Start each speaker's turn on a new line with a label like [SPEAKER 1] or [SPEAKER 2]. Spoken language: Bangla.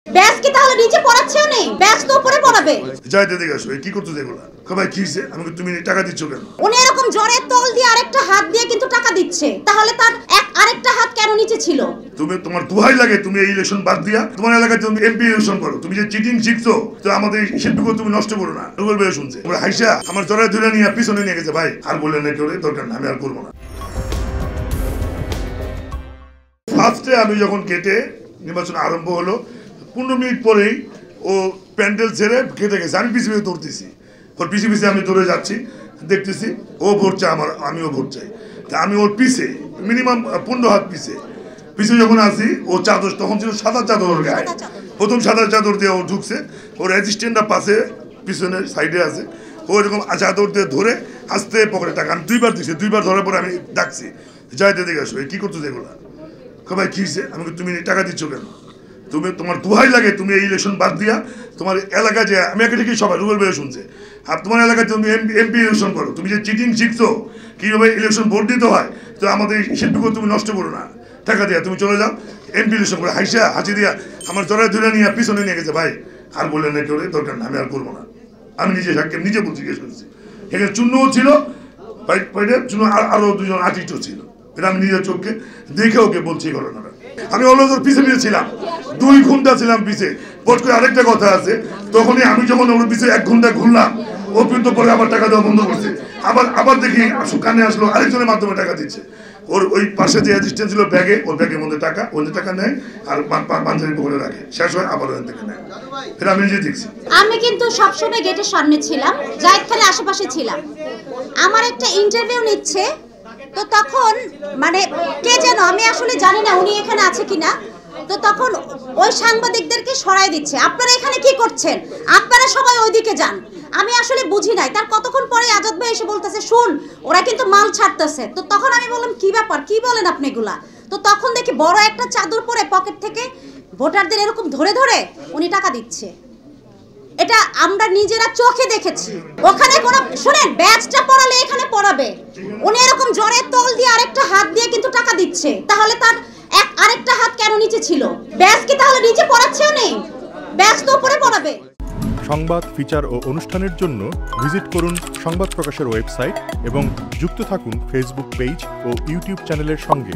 [SPEAKER 1] ব্যাস কি তাহলে নিচে পড়াচ্ছেও নেই? ব্যাস তো উপরে পড়াবে।
[SPEAKER 2] যাই দিকে আসো, কি করতে এগুলা? ভাই কি হইছে? আমাকে তুমি টাকা দিচ্ছ কেন?
[SPEAKER 1] উনি এরকম জ্বরের তল দিয়ে আরেকটা হাত দিয়ে কিন্তু টাকা দিচ্ছে, তাহলে তার আরেকটা হাত কেন নিচে ছিল?
[SPEAKER 2] তুমি তোমার দুহাই লাগে, তুমি এই ইলেকশন বাদ দিয়া তোমার এলাকায় তুমি এমপি ইলেকশন করো। তুমি যে চিটিং শিখছো, তো আমাদের শিল্পীকে তুমি নষ্ট করো না। গুগল পে শুনছে ওরা হাইসা আমার জড়ায় ধরে নিয়ে পিছনে নিয়ে গেছে। ভাই আর বললেন না, কেউ দরকার না, আমি আর করবো না। ফার্স্টে আমি যখন কেটে নির্বাচন আরম্ভ হলো 15 মিনিট পরেই ও প্যান্ডেল ছেড়ে কেটে গেছে। আমি পিছিয়ে পিছিয়ে দৌড়তেছি, ওর পিছিয়ে পিছিয়ে আমি দৌড়ে যাচ্ছি, দেখতেছি ও ভোট চাই আমিও ভোট চাই। তা আমি ওর পিছে মিনিমাম 15 হাত পিছে যখন আসি, ও চাদর তখন ছিল সাদা চাদর ওর গায়ে, প্রথম সাদা চাদর দিয়ে ও ঢুকছে। ওর অ্যাসিস্ট্যান্টরা পাশে পিছনের সাইডে আছে, ও এরকম চাদর দিয়ে ধরে আস্তে পকেটে টাকা। আমি দুইবার দিচ্ছি, দুইবার ধরার পরে আমি ডাকছি, যাই দিকে আসো, কি করতে এগুলা? ভাই কি হয়েছে? আমাকে তুমি টাকা দিচ্ছ কেন? তুমি তোমার দুহাই লাগে, তুমি এই ইলেকশন বাদ দিয়া তোমার এলাকায় যে আমি একে ঠিকই সবাই গুগল পে শুনছে, আর তোমার এলাকায় তুমি এমপি ইলেকশন করো। তুমি যে চিটিং শিখছো কীভাবে ইলেকশন ভোট দিতে হয়, তো আমাদের শিল্পীকে তুমি নষ্ট করো না। টাকা দিয়া তুমি চলে যাও এমপি ইলেকশন করে। হাইসা হাঁচি দিয়া আমার জড়ায় ধরে নিয়ে পিছনে নিয়ে গেছে। ভাই আর বললেন না, কেউ দরকার না, আমি আর করবো না। আমি নিজে সাক্ষী নিজে বলছি, জিজ্ঞেস করছি। এখানে চূর্ণও ছিল, চূর্ণ আরো দুজন আর্টিস্টও ছিল। এটা আমি নিজের চোখকে দেখে ওকে বলছি ঘটনাটা। আমি অলরেডি পিছে ছিলাম, 2 ঘন্টা ছিলাম পিছে। পট করে আরেকটা কথা আছে, তখনই আমি যখন ওর পিছে 1 ঘন্টা ঘুরলাম, ও কিন্তু পরে আবার টাকা দেওয়া বন্ধ করছে। আবার দেখি কানে আসলো আরেকজনের মাধ্যমে টাকা দিচ্ছে। ওর ওই পাশে যে অ্যাসিস্ট্যান্ট ছিল ব্যাগে, ওর ব্যাগের মধ্যে টাকা নেয় আর পাঞ্জাবি পকেটে রাখে, শেষ হয় আবার ওখান থেকে নেয়। এটা আমি নিজে দেখছি।
[SPEAKER 1] আমি কিন্তু সবসময় গেটের সামনে ছিলাম, জাহিদ খানের আশেপাশে ছিলাম। আমার একটা ইন্টারভিউ নিচ্ছে, তো তখন মানে কে যেন, আমি আসলে জানি না উনি এখানে আছে কিনা, তো তখন ওই সাংবাদিকদেরকে সরাই দিচ্ছে, আপনারা এখানে কি করছেন, আপনারা সবাই ওইদিকে যান। আমি আসলে বুঝি নাই। তার কতক্ষণ পরে আজাদ ভাই এসে বলতেছে, শুন ওরা কিন্তু মাল ছাড়তেছে। তো তখন আমি বললাম কি ব্যাপার, কি বলেন আপনি এগুলা? তো তখন দেখি বড় একটা চাদর পরে পকেট থেকে ভোটারদের এরকম ধরে ধরে উনি টাকা দিচ্ছে। এটা আমরা নিজেরা চোখে দেখেছি। ওখানে কোন শুনেন, ব্যাচটা পড়ালে এখানে পড়াবে। উনি এরকম জ্বরের তল দিয়ে আরেকটা হাত দিয়ে কিন্তু টাকা দিচ্ছে, তাহলে তার আরেকটা হাত কেন নিচে ছিল? ব্যাচ কি তাহলে নিচে পড়াচ্ছেও নেই? ব্যাচ তো উপরে পড়াবে।
[SPEAKER 3] সংবাদ, ফিচার ও অনুষ্ঠানের জন্য ভিজিট করুন সংবাদ প্রকাশের ওয়েবসাইট এবং যুক্ত থাকুন ফেসবুক পেজ ও ইউটিউব চ্যানেলের সঙ্গে।